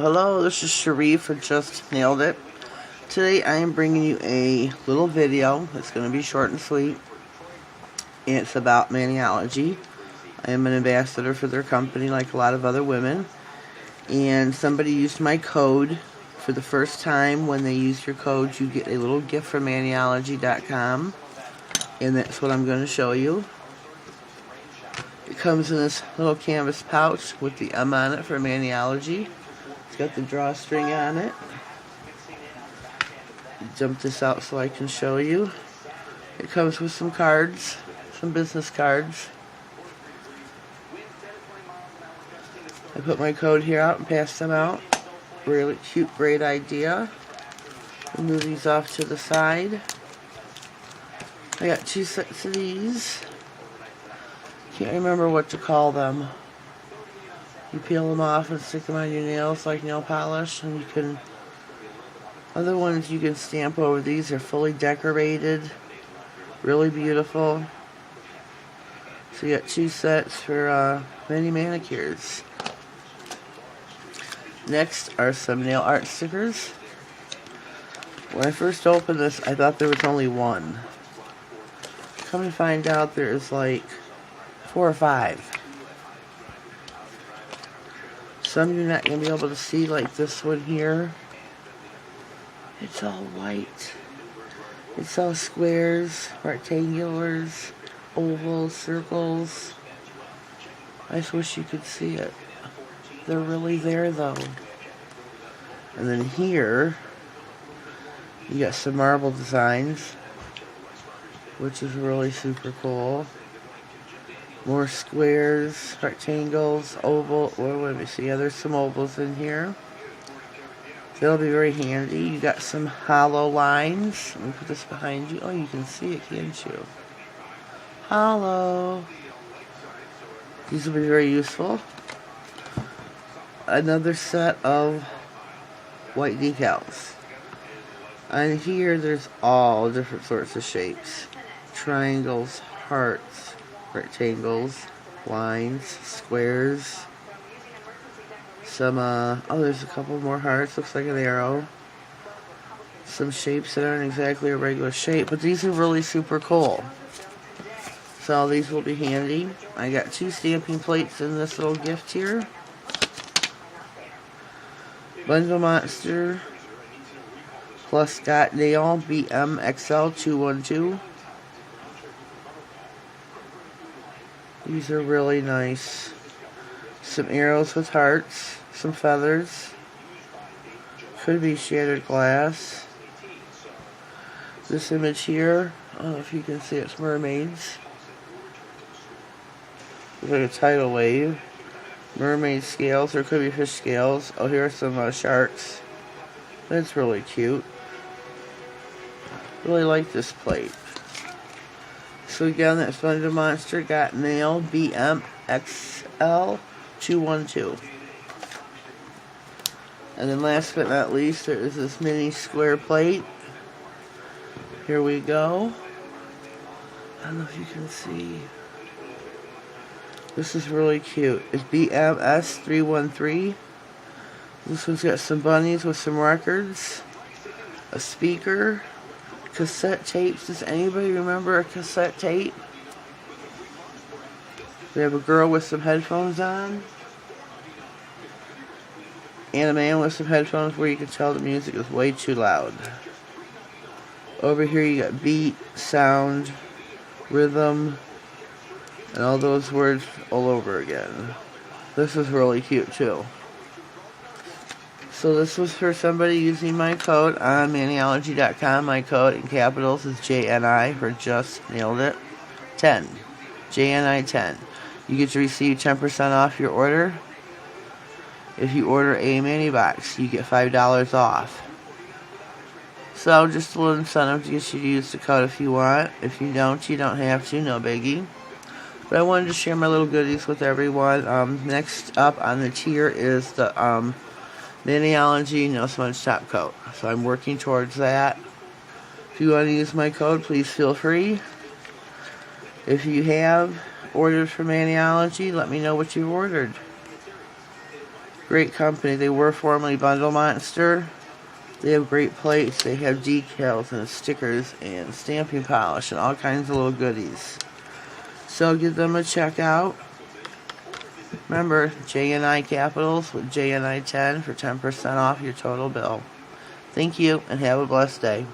Hello, this is Cherie for Just Nailed It. Today I am bringing you a little video. It's going to be short and sweet. And it's about Maniology. I am an ambassador for their company like a lot of other women. And somebody used my code. For the first time, when they use your code, you get a little gift from Maniology.com. And that's what I'm going to show you. It comes in this little canvas pouch with the M on it for Maniology. It's got the drawstring on it. Jump this out so I can show you. It comes with some cards, some business cards. I put my code here out and pass them out. Really cute, great idea. We'll move these off to the side. I got 2 sets of these. Can't remember what to call them. You peel them off and stick them on your nails like nail polish, and you can. Other ones you can stamp over. These are fully decorated, really beautiful. So you got 2 sets for many manicures. Next are some nail art stickers. When I first opened this, I thought there was only 1. Come to find out, there's like 4 or 5. Some you're not going to be able to see, like this one here. It's all white. It's all squares, rectangulars, ovals, circles. I just wish you could see it. They're really there though. And then here, you got some marble designs, which is really super cool. More squares, rectangles, oval. Well, let me see. Yeah, there's some ovals in here. That'll be very handy. You got some hollow lines. Let me put this behind you. Oh, you can see it, can't you? Hollow. These will be very useful. Another set of white decals. On here, there's all different sorts of shapes. Triangles, hearts, rectangles, lines, squares, some, oh, there's a couple more hearts, looks like an arrow, some shapes that aren't exactly a regular shape, but these are really super cool, so these will be handy. I got 2 stamping plates in this little gift here. Bundle Monster plus Scott Nail BMXL 212. These are really nice. Some arrows with hearts, some feathers. Could be shattered glass. This image here, I don't know if you can see, it's mermaids. Looks like a tidal wave. Mermaid scales, or could be fish scales. Oh, here are some sharks. That's really cute. Really like this plate. So again, that's Bundle Monster Got Nail BMXL 212. And then last but not least, there is this mini square plate. Here we go. I don't know if you can see. This is really cute. It's BMS 313. This one's got some bunnies with some records, a speaker, cassette tapes. Does anybody remember a cassette tape? We have a girl with some headphones on, and a man with some headphones where you can tell the music is way too loud. Over here you got beat, sound, rhythm, and all those words all over again. This is really cute too. So this was for somebody using my code on Maniology.com. My code in capitals is JNI for Just Nailed It 10. JNI 10. You get to receive 10% off your order. If you order a mini box, you get $5 off. So just a little incentive to get you to use the code if you want. If you don't, you don't have to, no biggie. But I wanted to share my little goodies with everyone. Next up on the tier is the Maniology No Smudge Top Coat. So I'm working towards that. If you want to use my code, please feel free. If you have ordered from Maniology, let me know what you ordered. Great company. They were formerly Bundle Monster. They have great plates. They have decals and stickers and stamping polish and all kinds of little goodies. So give them a check out. Remember, JNI Capitals with JNI 10 for 10% off your total bill. Thank you and have a blessed day.